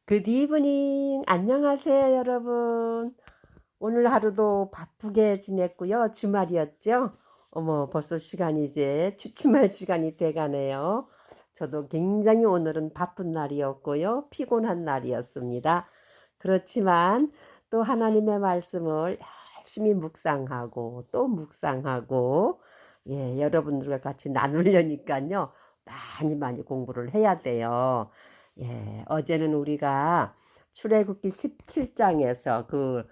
굿 이브닝. 안녕하세요, 여러분. 오늘 하루도 바쁘게 지냈고요. 주말이었죠? 어머, 벌써 시간이 이제 취침할 시간이 돼 가네요. 저도 굉장히 오늘은 바쁜 날이었고요. 피곤한 날이었습니다. 그렇지만 또 하나님의 말씀을 열심히 묵상하고 또 묵상하고, 예, 여러분들과 같이 나누려니까요, 많이 많이 공부를 해야 돼요. 예, 어제는 우리가 출애굽기 17장에서 그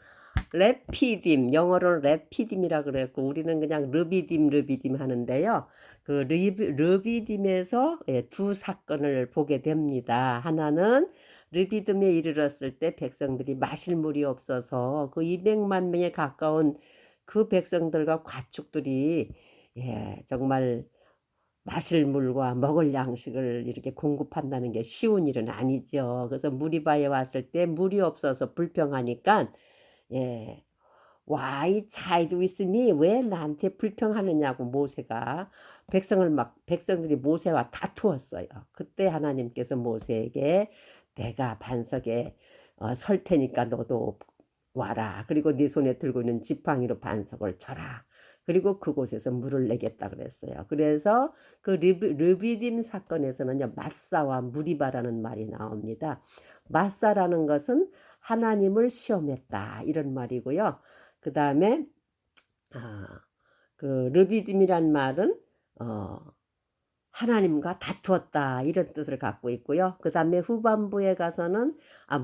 레피딤, 영어로는 레피딤이라 그랬고 우리는 그냥 르비딤 하는데요. 그 르비딤에서, 예, 두 사건을 보게 됩니다. 하나는 르비딤에 이르렀을 때 백성들이 마실 물이 없어서 그 200만 명에 가까운 그 백성들과 가축들이, 예, 정말 마실 물과 먹을 양식을 이렇게 공급한다는 게 쉬운 일은 아니죠. 그래서 무리바에 왔을 때 물이 없어서 불평하니까, 예, "Why chide with me?" 왜 나한테 불평하느냐고 모세가 백성들이 모세와 다투었어요. 그때 하나님께서 모세에게 "내가 반석에 설 테니까 너도 와라. 그리고 네 손에 들고 있는 지팡이로 반석을 쳐라. 그리고 그곳에서 물을 내겠다." 그랬어요. 그래서 그 르비딤 사건에서는요, 마사와 무리바라는 말이 나옵니다. 마사라는 것은 하나님을 시험했다, 이런 말이고요. 그다음에 아 그 르비딤이란 말은 어 하나님과 다투었다, 이런 뜻을 갖고 있고요. 그다음에 후반부에 가서는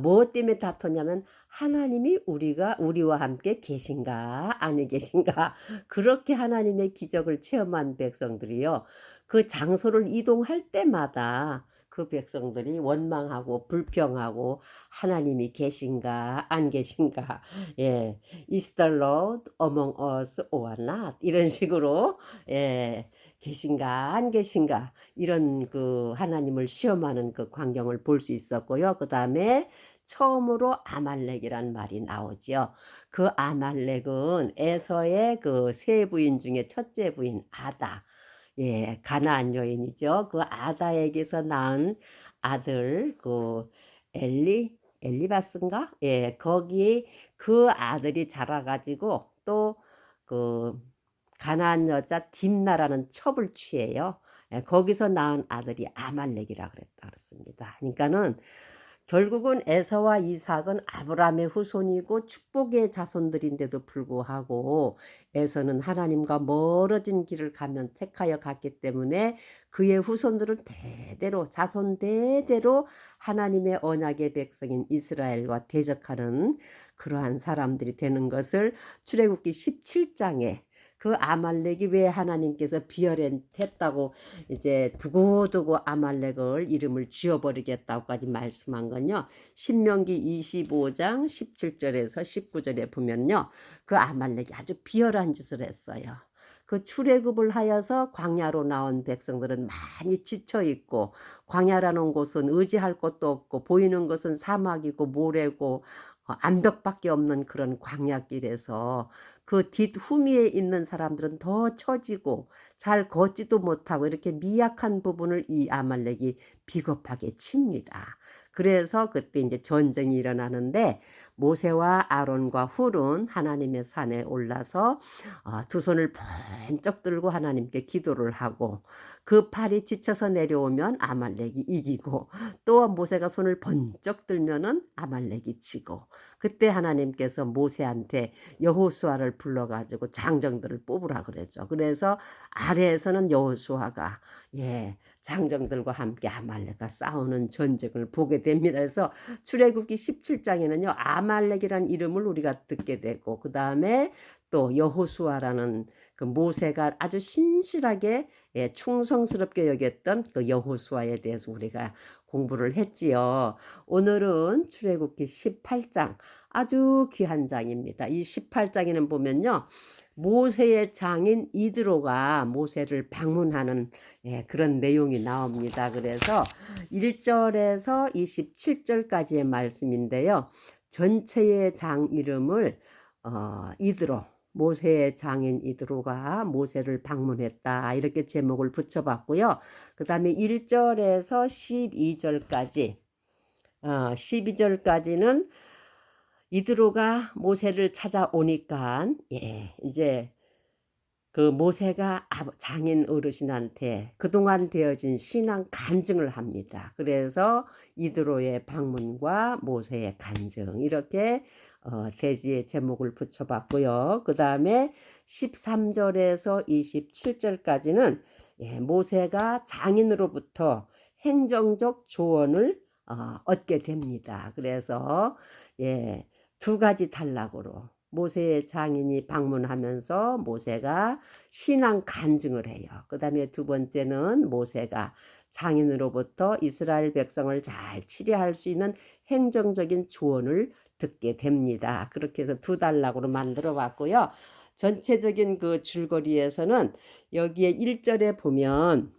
무엇 때문에 다퉜냐면 하나님이 우리와 함께 계신가 아니 계신가, 그렇게 하나님의 기적을 체험한 백성들이요, 그 장소를 이동할 때마다 그 백성들이 원망하고 불평하고 하나님이 계신가 안 계신가, 예, "Is the Lord among us or not?" 이런 식으로, 예, 계신가 안 계신가, 이런 그 하나님을 시험하는 그 광경을 볼 수 있었고요. 그다음에 처음으로 아말렉이란 말이 나오지요. 그 아말렉은 에서의 그 세 부인 중에 첫째 부인 아다, 예, 가나안 여인이죠. 그 아다에게서 낳은 아들, 그 엘리바스인가? 예, 거기 그 아들이 자라 가지고 또 그 가나안 여자 딥나라는 첩을 취해요. 예, 거기서 낳은 아들이 아말렉이라 그랬다 그랬습니다. 그러니까는 결국은 에서와 이삭은 아브라함의 후손이고 축복의 자손들인데도 불구하고 에서는 하나님과 멀어진 길을 가면 택하여 갔기 때문에 그의 후손들은 대대로 자손 대대로 하나님의 언약의 백성인 이스라엘과 대적하는 그러한 사람들이 되는 것을 출애굽기 17장에, 그 아말렉이 왜 하나님께서 비열했다고 이제 두고두고 아말렉을 이름을 지어 버리겠다고까지 말씀한 건요, 신명기 25장 17절에서 19절에 보면요, 그 아말렉이 아주 비열한 짓을 했어요. 그 출애굽을 하여서 광야로 나온 백성들은 많이 지쳐 있고, 광야라는 곳은 의지할 것도 없고 보이는 것은 사막이고 모래고 암벽밖에 없는 그런 광야길에서 그 뒷후미에 있는 사람들은 더 처지고 잘 걷지도 못하고 이렇게 미약한 부분을 이 아말렉이 비겁하게 칩니다. 그래서 그때 이제 전쟁이 일어나는데 모세와 아론과 훌은 하나님의 산에 올라서 두 손을 번쩍 들고 하나님께 기도를 하고, 그 팔이 지쳐서 내려오면 아말렉이 이기고 또 모세가 손을 번쩍 들면은 아말렉이 지고, 그때 하나님께서 모세한테 여호수아를 불러 가지고 장정들을 뽑으라 그러죠. 그래서 아래에서는 여호수아가, 예, 장정들과 함께 아말렉과 싸우는 전쟁을 보게 됩니다. 그래서 출애굽기 17장에는요, 아말렉이라는 이름을 우리가 듣게 되고, 그다음에 또 여호수아라는 그 모세가 아주 신실하게, 예, 충성스럽게 여겼던 그 여호수아에 대해서 우리가 공부를 했지요. 오늘은 출애굽기 18장, 아주 귀한 장입니다. 이 18장에는 보면요, 모세의 장인 이드로가 모세를 방문하는, 예, 그런 내용이 나옵니다. 그래서 1절에서 27절까지의 말씀인데요, 전체의 장 이름을 이드로, 모세의 장인 이드로가 모세를 방문했다, 이렇게 제목을 붙여봤고요. 그 다음에 1절에서 12절까지 12절까지는 이드로가 모세를 찾아오니까 이제 그 모세가 장인 어르신한테 그동안 되어진 신앙 간증을 합니다. 그래서 이드로의 방문과 모세의 간증 이렇게 대지의 제목을 붙여봤고요. 그 다음에 13절에서 27절까지는 모세가 장인으로부터 행정적 조언을 얻게 됩니다. 그래서 두 가지 단락으로 모세의 장인이 방문하면서 모세가 신앙 간증을 해요. 그 다음에 두 번째는 모세가 장인으로부터 이스라엘 백성을 잘 치료할 수 있는 행정적인 조언을 듣게 됩니다. 그렇게 해서 두 단락으로 만들어 봤고요. 전체적인 그 줄거리에서는 여기에 1절에 보면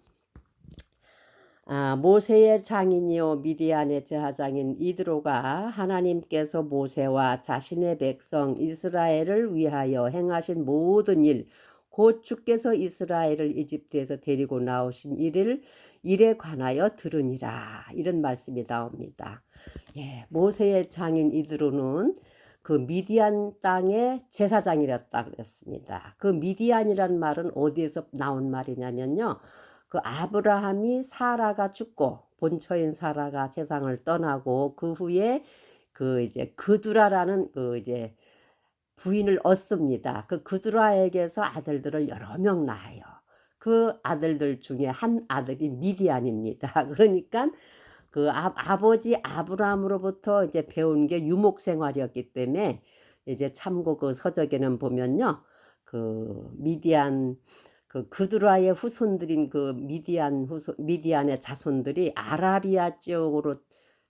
모세의 장인이요 미디안의 제사장인 이드로가 하나님께서 모세와 자신의 백성 이스라엘을 위하여 행하신 모든 일, 곧 주께서 이스라엘을 이집트에서 데리고 나오신 일에 관하여 들으니라, 이런 말씀이 나옵니다. 모세의 장인 이드로는 그 미디안 땅의 제사장이었다 그랬습니다. 그 미디안이란 말은 어디에서 나온 말이냐면요, 그 아브라함이 사라가 죽고 본처인 사라가 세상을 떠나고 그 후에 그 이제 그두라라는 그 이제 부인을 얻습니다. 그 그두라에게서 아들들을 여러 명 낳아요. 그 아들들 중에 한 아들이 미디안입니다. 그러니까 그 아버지 아브라함으로부터 이제 배운 게 유목 생활이었기 때문에 이제 참고 그 서적에는 보면요, 그 미디안 그 그두라의 후손들인 그 미디안의 자손들이 아라비아 지역으로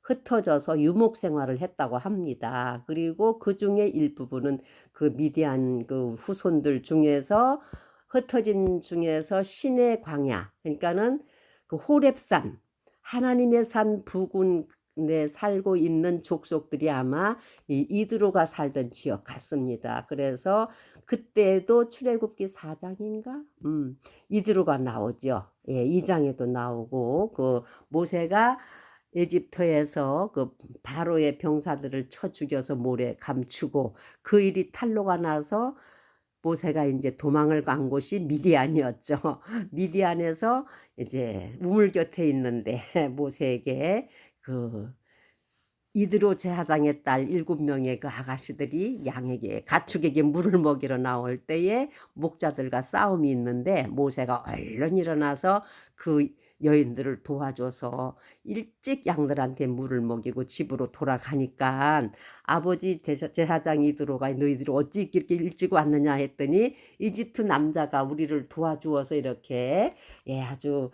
흩어져서 유목 생활을 했다고 합니다. 그리고 그 중에 일부분은 그 미디안 그 후손들 중에서 흩어진 중에서 신의 광야, 그러니까는 그 호렙산, 하나님의 산 부근에 살고 있는 족속들이 아마 이 이드로가 살던 지역 같습니다. 그래서 그때도 출애굽기 4장인가? 이드로가 나오죠. 2장에도 나오고 그 모세가 에집트에서 그 바로의 병사들을 쳐 죽여서 모래 감추고 그 일이 탄로가 나서 모세가 이제 도망을 간 곳이 미디안이었죠. 미디안에서 이제 우물 곁에 있는데 모세에게 그 이드로 제사장의 딸 7명의 그 아가씨들이 양에게 가축에게 물을 먹이러 나올 때에 목자들과 싸움이 있는데 모세가 얼른 일어나서 그 여인들을 도와줘서 일찍 양들한테 물을 먹이고 집으로 돌아가니까 아버지 제사장 이드로가 너희들이 어찌 이렇게 일찍 왔느냐 했더니 이집트 남자가 우리를 도와주어서 이렇게 아주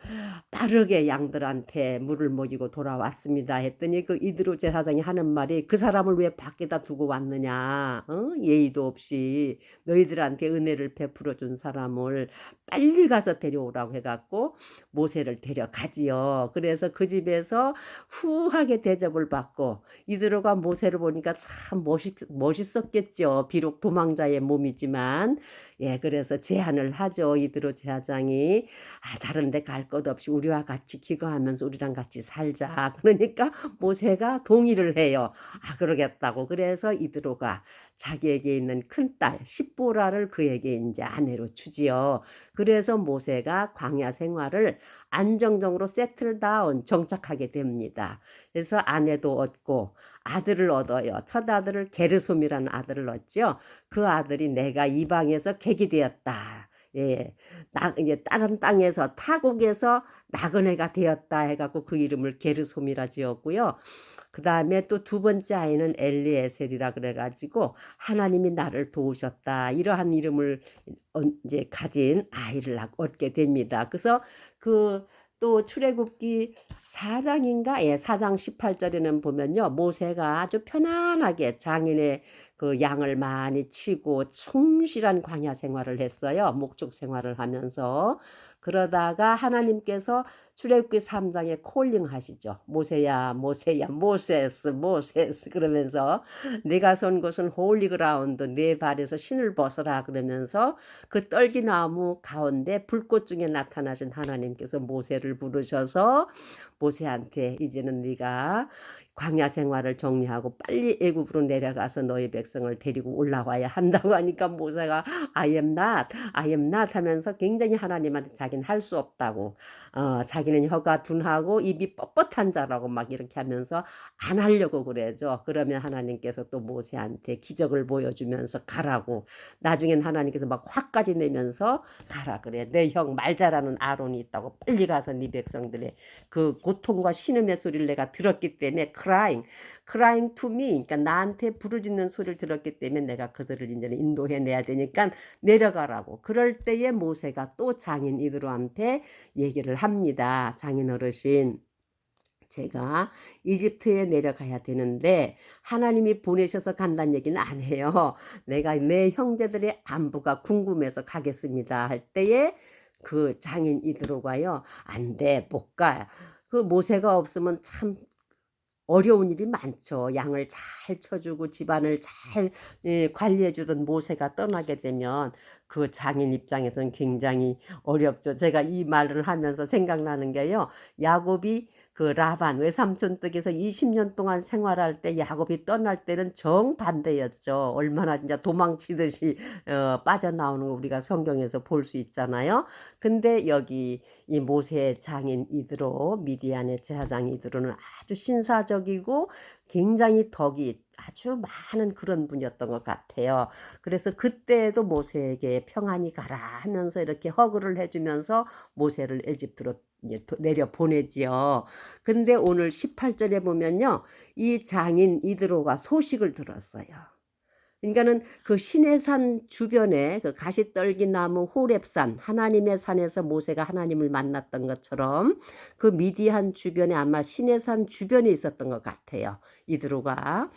빠르게 양들한테 물을 먹이고 돌아왔습니다 했더니 그 이드로 제사장이 하는 말이 그 사람을 왜 밖에다 두고 왔느냐, 예의도 없이 너희들한테 은혜를 베풀어 준 사람을 빨리 가서 데려오라고 해갖고 모세를 데려가지요. 그래서 그 집에서 후하게 대접을 받고 이드로가 모세를 보니까 참 멋있었겠죠. 비록 도망자의 몸이지만 그래서 제안을 하죠. 이드로 제사장이 다른 데 갈 것 없이 우리와 같이 기거하면서 우리랑 같이 살자. 그러니까 모세가 동의를 해요. 그러겠다고. 그래서 이드로가 자기에게 있는 큰딸 십보라를 그에게 이제 아내로 주지요. 그래서 모세가 광야 생활을 안정적으로 세틀다운 정착하게 됩니다. 그래서 아내도 얻고 아들을 얻어요. 첫 아들을 게르솜이라는 아들을 얻죠. 그 아들이 내가 이방에서 객이 되었다. 이제 다른 땅에서 타국에서 나그네가 되었다 해갖고 그 이름을 게르솜이라 지었고요. 그 다음에 또 두 번째 아이는 엘리에셀이라 그래가지고 하나님이 나를 도우셨다, 이러한 이름을 이제 가진 아이를 얻게 됩니다. 그래서 그 또 출애굽기 4장인가? 4장 18절에는 보면요, 모세가 아주 편안하게 장인의 그 양을 많이 치고 충실한 광야 생활을 했어요. 목축 생활을 하면서. 그러다가 하나님께서 출애굽기 3장에 콜링 하시죠. 모세야 모세야 모세스 모세스 그러면서 네가 선 곳은 홀리 그라운드, 네 발에서 신을 벗어라 그러면서 그 떨기나무 가운데 불꽃 중에 나타나신 하나님께서 모세를 부르셔서 모세한테 이제는 네가 광야 생활을 정리하고 빨리 애굽으로 내려가서 너희 백성을 데리고 올라와야 한다고 하니까 모세가 I am not, I am not 하면서 굉장히 하나님한테 자기는 할 수 없다고, 자기는 혀가 둔하고 입이 뻣뻣한 자라고 막 이렇게 하면서 안 하려고 그래죠. 그러면 하나님께서 또 모세한테 기적을 보여주면서 가라고, 나중엔 하나님께서 막 화까지 내면서 가라 그래. 내 형 말 잘하는 아론이 있다고, 빨리 가서 네 백성들의 그 고통과 신음의 소리를 내가 들었기 때문에 crying to me, 그러니까 나한테 부르짖는 소리를 들었기 때문에 내가 그들을 이제는 인도해 내야 되니까 내려가라고. 그럴 때에 모세가 또 장인 이드로한테 얘기를 합니다. 장인 어르신, 제가 이집트에 내려가야 되는데 하나님이 보내셔서 간다는 얘기는 안 해요. 내가 내 형제들의 안부가 궁금해서 가겠습니다 할 때에 그 장인 이드로가요, 안 돼, 못 가. 그 모세가 없으면 참 어려운 일이 많죠. 양을 잘 쳐주고 집안을 잘 관리해 주던 모세가 떠나게 되면 그 장인 입장에서는 굉장히 어렵죠. 제가 이 말을 하면서 생각나는 게요, 야곱이 그 라반 외삼촌 댁에서 20년 동안 생활할 때 야곱이 떠날 때는 정반대였죠. 얼마나 진짜 도망치듯이 빠져나오는 걸 우리가 성경에서 볼 수 있잖아요. 근데 여기 이 모세의 장인 이드로, 미디안의 제사장 이드로는 아주 신사적이고 굉장히 덕이 아주 많은 그런 분이었던 것 같아요. 그래서 그때도 모세에게 평안히 가라 하면서 이렇게 허그를 해주면서 모세를 에집트로 이제 내려 보내지요. 근데 오늘 18절에 보면요, 이 장인 이드로가 소식을 들었어요. 그러니까는 그 시내산 주변에 그 가시떨기 나무 호렙산, 하나님의 산에서 모세가 하나님을 만났던 것처럼 그 미디안 주변에 아마 시내산 주변에 있었던 것 같아요, 이드로가.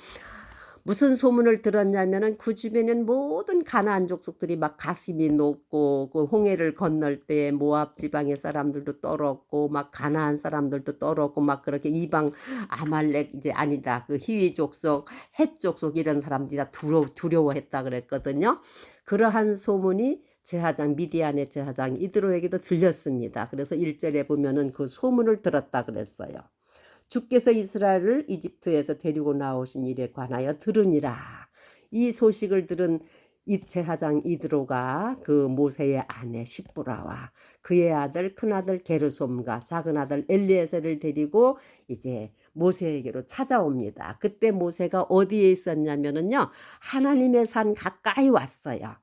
무슨 소문을 들었냐면은 그 주변엔 모든 가나안 족속들이 막 가슴이 높고, 그 홍해를 건널 때 모압 지방의 사람들도 떨었고 막 가나안 사람들도 떨었고 막 그렇게 이방 아말렉, 이제 아니다, 그 히위 족속, 헷 족속 이런 사람들이 다 두려워했다 그랬거든요. 그러한 소문이 제사장 미디안의 제사장 이드로에게도 들렸습니다. 그래서 1절에 보면은 그 소문을 들었다 그랬어요. 주께서 이스라엘을 이집트에서 데리고 나오신 일에 관하여 들으니라. 이 소식을 들은 이 제사장 이드로가 그 모세의 아내 십보라와 그의 아들 큰아들 게르솜과 작은아들 엘리에셀을 데리고 이제 모세에게로 찾아옵니다. 그때 모세가 어디에 있었냐면은요, 하나님의 산 가까이 왔어요.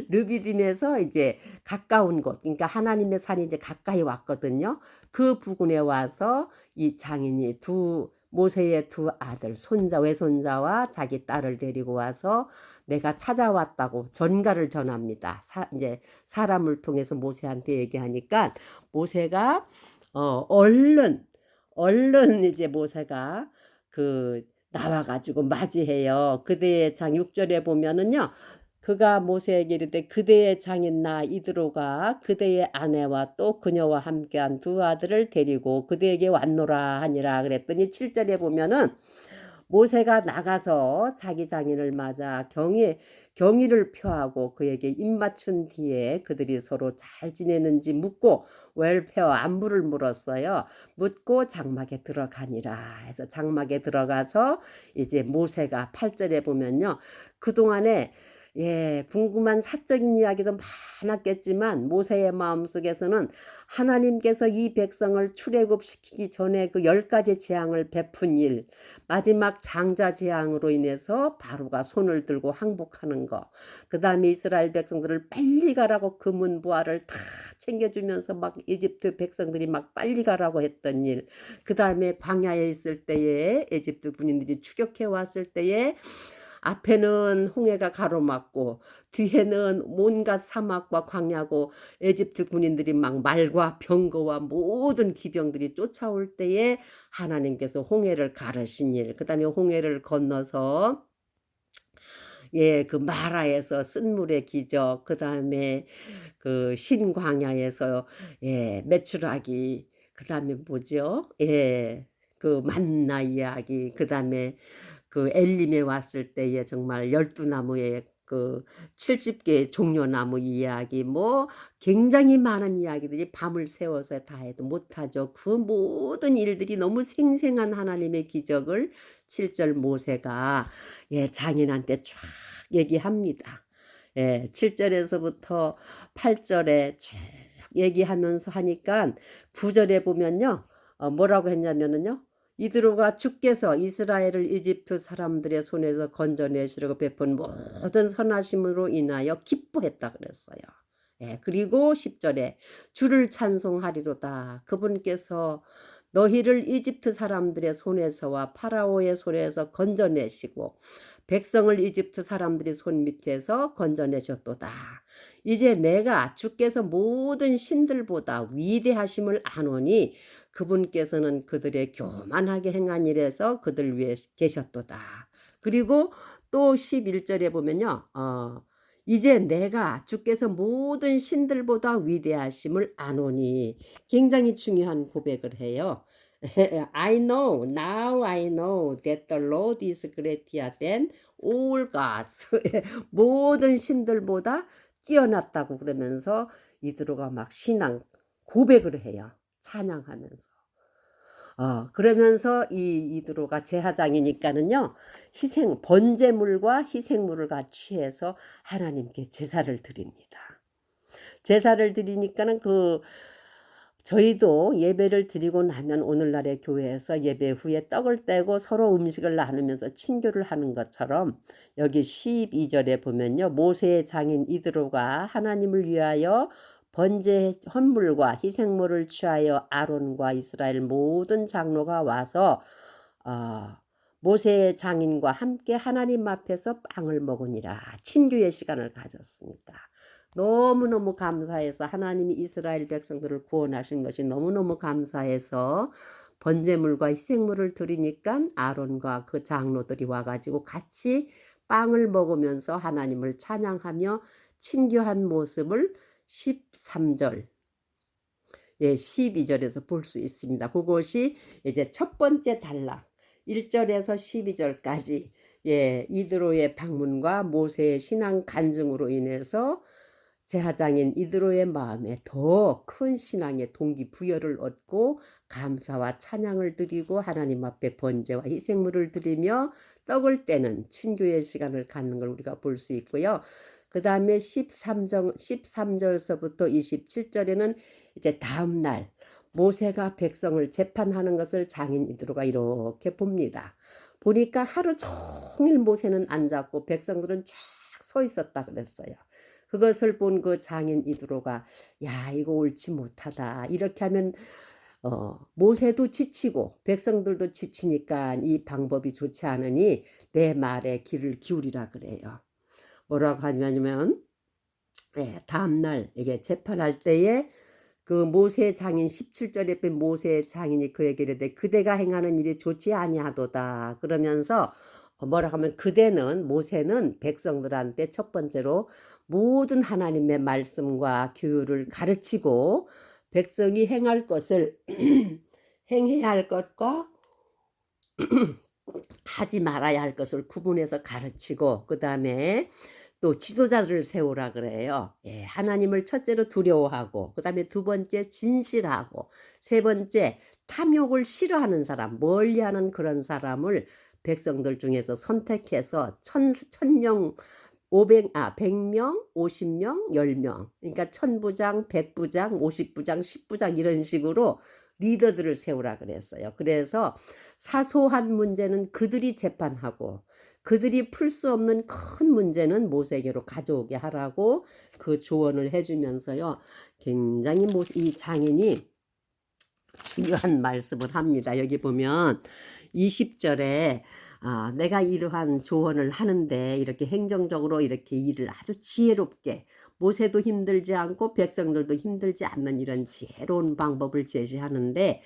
르비딤에서 이제 가까운 곳, 그러니까 하나님의 산이 이제 가까이 왔거든요. 그 부근에 와서 이 장인이 모세의 두 아들, 손자, 외손자와 자기 딸을 데리고 와서 내가 찾아왔다고 전가를 전합니다. 이제 사람을 통해서 모세한테 얘기하니까 모세가 얼른 이제 모세가 그 나와가지고 맞이해요. 그대의 장 6절에 보면은요, 그가 모세에게 이르되 그대의 장인 나 이드로가 그대의 아내와 또 그녀와 함께한 두 아들을 데리고 그대에게 왔노라 하니라 그랬더니 7절에 보면은 모세가 나가서 자기 장인을 맞아 경의를 표하고 그에게 입맞춘 뒤에 그들이 서로 잘 지내는지 묻고 웰페어 안부를 물었어요. 묻고 장막에 들어가니라 해서 장막에 들어가서 이제 모세가 8절에 보면요, 그동안에 궁금한 사적인 이야기도 많았겠지만 모세의 마음속에서는 하나님께서 이 백성을 출애굽시키기 전에 그 10가지 재앙을 베푼 일, 마지막 장자 재앙으로 인해서 바로가 손을 들고 항복하는 거, 그 다음에 이스라엘 백성들을 빨리 가라고 금은 부하를 다 챙겨주면서 막 이집트 백성들이 막 빨리 가라고 했던 일, 그 다음에 광야에 있을 때에 에집트 군인들이 추격해 왔을 때에 앞에는 홍해가 가로막고 뒤에는 온갖 사막과 광야고 에집트 군인들이 막 말과 병거와 모든 기병들이 쫓아올 때에 하나님께서 홍해를 가르신 일, 그 다음에 홍해를 건너서 그 마라에서 쓴물의 기적, 그 다음에 그 신광야에서 메추라기, 그 다음에 뭐죠? 그 만나 이야기, 그 다음에 그 엘림에 왔을 때에 정말 12나무의 그 70개 종려나무 이야기 뭐 굉장히 많은 이야기들이 밤을 새워서 다 해도 못하죠. 그 모든 일들이 너무 생생한 하나님의 기적을 7절 모세가 장인한테 쫙 얘기합니다. 7절에서부터 8절에 쭉 얘기하면서 하니까 9절에 보면요. 뭐라고 했냐면은요. 이드로가 주께서 이스라엘을 이집트 사람들의 손에서 건져내시려고 베푼 모든 선하심으로 인하여 기뻐했다 그랬어요. 그리고 10절에 주를 찬송하리로다. 그분께서 너희를 이집트 사람들의 손에서와 파라오의 손에서 건져내시고 백성을 이집트 사람들의 손 밑에서 건져내셨도다. 이제 내가 주께서 모든 신들보다 위대하심을 아노니 그분께서는 그들의 교만하게 행한 일에서 그들 위에 계셨도다. 그리고 또 11절에 보면요. 이제 내가 주께서 모든 신들보다 위대하심을 아노니 굉장히 중요한 고백을 해요. I know, now I know that the Lord is greater than all gods. 모든 신들보다 뛰어났다고 그러면서 이드로가 막 신앙 고백을 해요. 찬양하면서. 그러면서 이 이드로가 제사장이니까는요. 번제물과 희생물을 같이 해서 하나님께 제사를 드립니다. 제사를 드리니까는 저희도 예배를 드리고 나면 오늘날의 교회에서 예배 후에 떡을 떼고 서로 음식을 나누면서 친교를 하는 것처럼 여기 12절에 보면요. 모세의 장인 이드로가 하나님을 위하여 번제 헌물과 희생물을 취하여 아론과 이스라엘 모든 장로가 와서 모세의 장인과 함께 하나님 앞에서 빵을 먹으니라. 친교의 시간을 가졌습니다. 너무너무 감사해서 하나님이 이스라엘 백성들을 구원하신 것이 너무너무 감사해서 번제물과 희생물을 드리니까 아론과 그 장로들이 와가지고 같이 빵을 먹으면서 하나님을 찬양하며 친교한 모습을 13절 12절에서 볼 수 있습니다. 그것이 이제 첫 번째 단락 1절에서 12절까지 이드로의 방문과 모세의 신앙 간증으로 인해서 제사장인 이드로의 마음에 더 큰 신앙의 동기부여를 얻고 감사와 찬양을 드리고 하나님 앞에 번제와 희생물을 드리며 떡을 떼는 친교의 시간을 갖는 걸 우리가 볼 수 있고요. 그 다음에 13절서부터 27절에는 이제 다음날 모세가 백성을 재판하는 것을 장인 이드로가 이렇게 봅니다. 보니까 하루 종일 모세는 앉았고 백성들은 쫙 서 있었다 그랬어요. 그것을 본 그 장인 이드로가 야 이거 옳지 못하다. 이렇게 하면 모세도 지치고 백성들도 지치니까 이 방법이 좋지 않으니 내 말에 귀를 기울이라 그래요. 뭐라고 하냐면 다음날 이게 재판할 때에 그 모세 장인 17절에 뺀 모세 장인이 그에게 이르되 그대가 행하는 일이 좋지 아니하도다. 그러면서 뭐라고 하면 그대는 모세는 백성들한테 첫 번째로 모든 하나님의 말씀과 규율을 가르치고 백성이 행할 것을 행해야 할 것과 하지 말아야 할 것을 구분해서 가르치고 그 다음에 또 지도자들을 세우라 그래요. 하나님을 첫째로 두려워하고 그 다음에 두 번째 진실하고 세 번째 탐욕을 싫어하는 사람 멀리하는 그런 사람을 백성들 중에서 선택해서 1000명 100명 50명 10명 그러니까 1000부장 100부장 50부장 10부장 이런 식으로 리더들을 세우라 그랬어요. 그래서 사소한 문제는 그들이 재판하고 그들이 풀 수 없는 큰 문제는 모세에게로 가져오게 하라고 그 조언을 해주면서요. 굉장히 이 장인이 중요한 말씀을 합니다. 여기 보면 20절에 내가 이러한 조언을 하는데 이렇게 행정적으로 이렇게 일을 아주 지혜롭게 모세도 힘들지 않고 백성들도 힘들지 않는 이런 지혜로운 방법을 제시하는데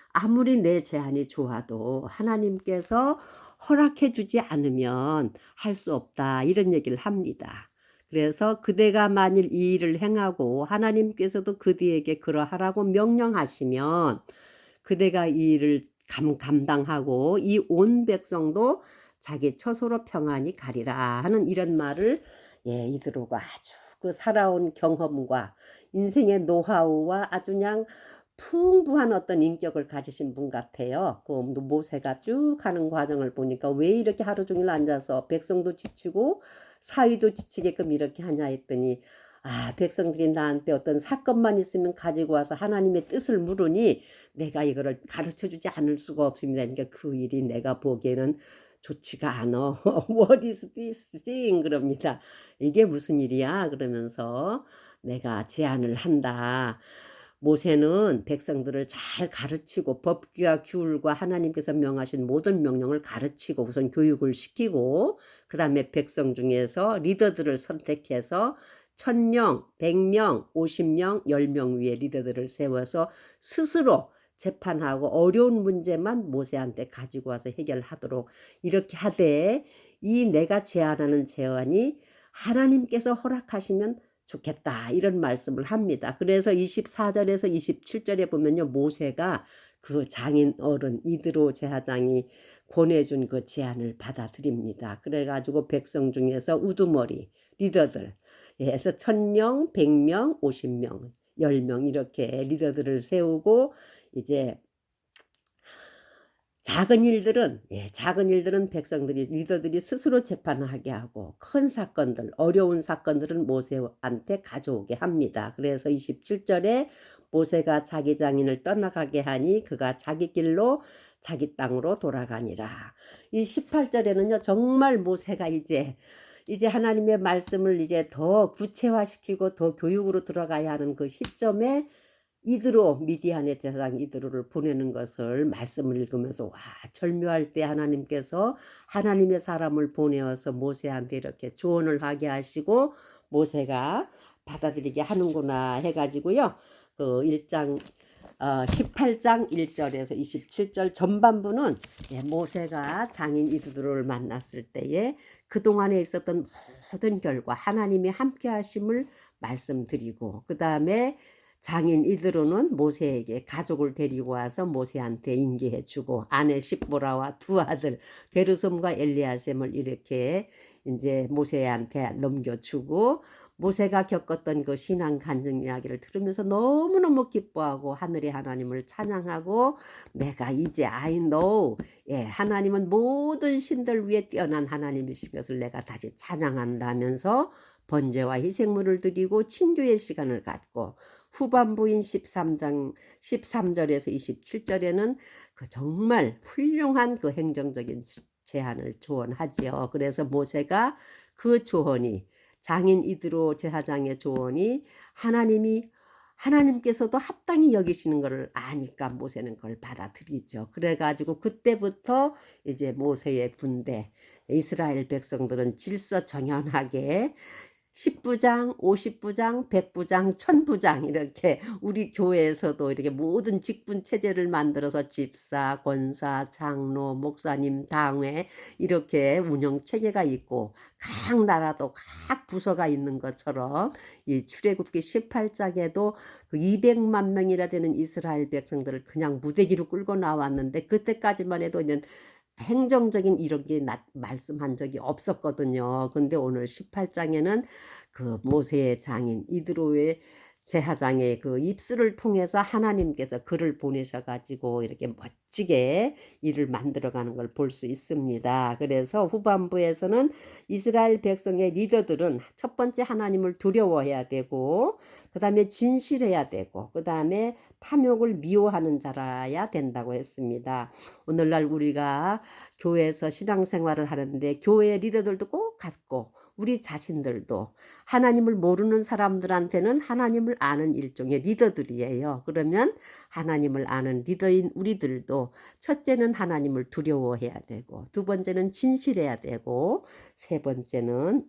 아무리 내 제안이 좋아도 하나님께서 허락해 주지 않으면 할 수 없다 이런 얘기를 합니다. 그래서 그대가 만일 이 일을 행하고 하나님께서도 그대에게 그러하라고 명령하시면 그대가 이 일을 감당하고 이 온 백성도 자기 처소로 평안히 가리라 하는 이런 말을 이드로가 아주 그 살아온 경험과 인생의 노하우와 아주 그냥 풍부한 어떤 인격을 가지신 분 같아요. 그 모세가 쭉 가는 과정을 보니까 왜 이렇게 하루 종일 앉아서 백성도 지치고 사위도 지치게끔 이렇게 하냐 했더니, 백성들이 나한테 어떤 사건만 있으면 가지고 와서 하나님의 뜻을 물으니 내가 이거를 가르쳐 주지 않을 수가 없습니다. 그러니까 그 일이 내가 보기에는 좋지가 않아. What is this thing? 그럽니다. 이게 무슨 일이야? 그러면서 내가 제안을 한다. 모세는 백성들을 잘 가르치고 법규와 규율과 하나님께서 명하신 모든 명령을 가르치고 우선 교육을 시키고, 그 다음에 백성 중에서 리더들을 선택해서 1000명, 100명, 50명, 10명 위에 리더들을 세워서 스스로 재판하고 어려운 문제만 모세한테 가지고 와서 해결하도록 이렇게 하되, 이 내가 제안하는 제안이 하나님께서 허락하시면 좋겠다, 이런 말씀을 합니다. 그래서 24절에서 27절에 보면요, 모세가 그 장인 어른 이드로 제사장이 권해준 그 제안을 받아들입니다. 그래가지고 백성 중에서 우두머리 리더들, 그래서 1000명, 100명, 50명, 10명 이렇게 리더들을 세우고, 이제 작은 일들은 백성들이 리더들이 스스로 재판하게 하고, 큰 사건들, 어려운 사건들은 모세한테 가져오게 합니다. 그래서 27절에 모세가 자기 장인을 떠나가게 하니 그가 자기 길로 자기 땅으로 돌아가니라. 이 18절에는요, 정말 모세가 이제 하나님의 말씀을 이제 더 구체화시키고 더 교육으로 들어가야 하는 그 시점에 이드로, 미디안의 제사장 이드로를 보내는 것을 말씀을 읽으면서 와, 절묘할 때 하나님께서 하나님의 사람을 보내어서 모세한테 이렇게 조언을 하게 하시고 모세가 받아들이게 하는구나 해가지고요. 그 1장 18장 1절에서 27절 전반부는 모세가 장인 이드로를 만났을 때에 그동안에 있었던 모든 결과 하나님이 함께 하심을 말씀드리고, 그 다음에 장인 이드로는 모세에게 가족을 데리고 와서 모세한테 인계해주고, 아내 십보라와 두 아들 게르솜과 엘리야셈을 이렇게 이제 모세한테 넘겨주고, 모세가 겪었던 그 신앙 간증 이야기를 들으면서 너무너무 기뻐하고 하늘의 하나님을 찬양하고, 내가 이제 I know, 하나님은 모든 신들 위에 뛰어난 하나님이신 것을 내가 다시 찬양한다면서 번제와 희생물을 드리고 친교의 시간을 갖고, 후반부인 13절에서 27절에는 그 정말 훌륭한 그 행정적인 제안을 조언하지요. 그래서 모세가 그 조언이, 장인 이드로 제사장의 조언이 하나님께서도 합당히 여기시는 것을 아니까 모세는 그걸 받아들이죠. 그래가지고 그때부터 이제 모세의 군대, 이스라엘 백성들은 질서정연하게 10부장, 50부장, 100부장, 1000부장 이렇게 우리 교회에서도 이렇게 모든 직분 체제를 만들어서 집사, 권사, 장로, 목사님, 당회 이렇게 운영 체계가 있고 각 나라도 각 부서가 있는 것처럼 이 출애굽기 18장에도 그 200만 명이라 되는 이스라엘 백성들을 그냥 무대기로 끌고 나왔는데, 그때까지만 해도 이제 행정적인 이런 게 말씀한 적이 없었거든요. 근데 오늘 18장에는 그 모세의 장인 이드로의 제사장의 그 입술을 통해서 하나님께서 그를 보내셔가지고 이렇게 멋지게 일을 만들어가는 걸 볼 수 있습니다. 그래서 후반부에서는 이스라엘 백성의 리더들은 첫 번째 하나님을 두려워해야 되고, 그 다음에 진실해야 되고, 그 다음에 탐욕을 미워하는 자라야 된다고 했습니다. 오늘날 우리가 교회에서 신앙생활을 하는데 교회 리더들도 꼭 같고 우리 자신들도 하나님을 모르는 사람들한테는 하나님을 아는 일종의 리더들이에요. 그러면 하나님을 아는 리더인 우리들도 첫째는 하나님을 두려워해야 되고, 두 번째는 진실해야 되고, 세 번째는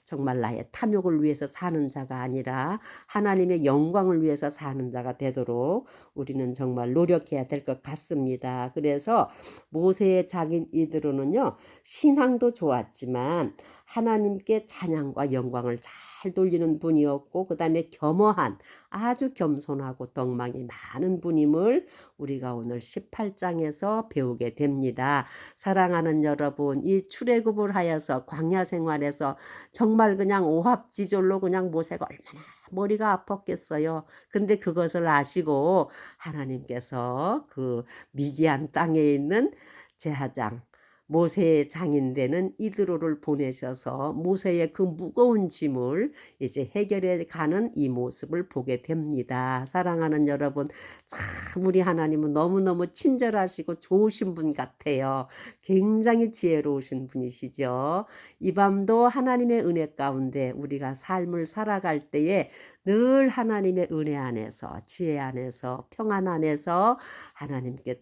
정말 나의 탐욕을 위해서 사는 자가 아니라 하나님의 영광을 위해서 사는 자가 되도록 우리는 정말 노력해야 될 것 같습니다. 그래서 모세의 장인 이드로는요, 신앙도 좋았지만 하나님께 찬양과 영광을 잘 돌리는 분이었고 그 다음에 겸허한 아주 겸손하고 덕망이 많은 분임을 우리가 오늘 18장에서 배우게 됩니다. 사랑하는 여러분, 이 출애굽을 하여서 광야 생활에서 정말 그냥 오합지졸로 그냥 모세가 얼마나 머리가 아팠겠어요. 근데 그것을 아시고 하나님께서 그 미디안 땅에 있는 제사장 모세의 장인되는 이드로를 보내셔서 모세의 그 무거운 짐을 이제 해결해 가는 이 모습을 보게 됩니다. 사랑하는 여러분, 참 우리 하나님은 너무너무 친절하시고 좋으신 분 같아요. 굉장히 지혜로우신 분이시죠. 이 밤도 하나님의 은혜 가운데 우리가 삶을 살아갈 때에 늘 하나님의 은혜 안에서 지혜 안에서 평안 안에서 하나님께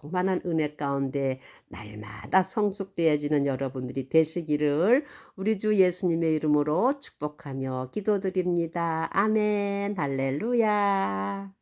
충만한 은혜 가운데 날마다 성숙되어지는 여러분들이 되시기를 우리 주 예수님의 이름으로 축복하며 기도드립니다. 아멘 할렐루야.